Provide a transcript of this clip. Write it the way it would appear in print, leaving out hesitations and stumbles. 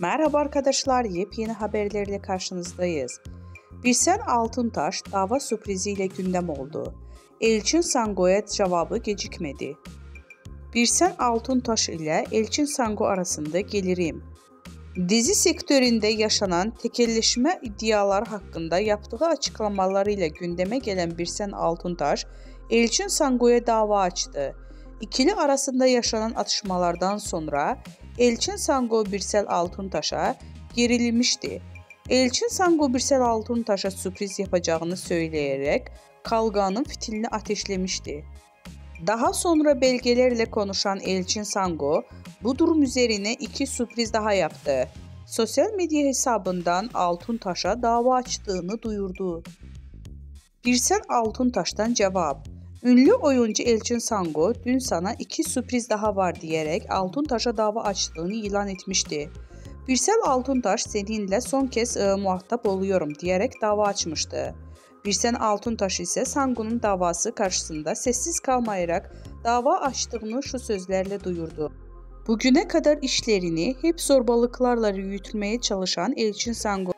Merhaba arkadaşlar, yepyeni haberlerle karşınızdayız. Birsen Altuntaş dava sürpriziyle gündem oldu. Elçin Sango'ya cevabı gecikmedi. Birsen Altuntaş ile Elçin Sango arasında gelirim. Dizi sektöründe yaşanan tekelleşme iddiaları hakkında yaptığı açıklamalarıyla gündeme gelen Birsen Altuntaş, Elçin Sango'ya dava açtı. İkili arasında yaşanan atışmalardan sonra Elçin Sango Birsel Altuntaş'a gerilmişti. Elçin Sango Birsel Altuntaş'a sürpriz yapacağını söyleyerek kavganın fitilini ateşlemişti. Daha sonra belgelerle konuşan Elçin Sango, bu durum üzerine iki sürpriz daha yaptı. Sosyal medya hesabından Altuntaş'a dava açtığını duyurdu. Birsen Altuntaş'tan cevap. Ünlü oyuncu Elçin Sango dün sana iki sürpriz daha var diyerek Altuntaş'a dava açtığını ilan etmişti. Birsel Altuntaş seninle son kez muhatap oluyorum diyerek dava açmıştı. Birsen Altuntaş ise Sango'nun davası karşısında sessiz kalmayarak dava açtığını şu sözlerle duyurdu. Bugüne kadar işlerini hep zorbalıklarla yürütmeye çalışan Elçin Sango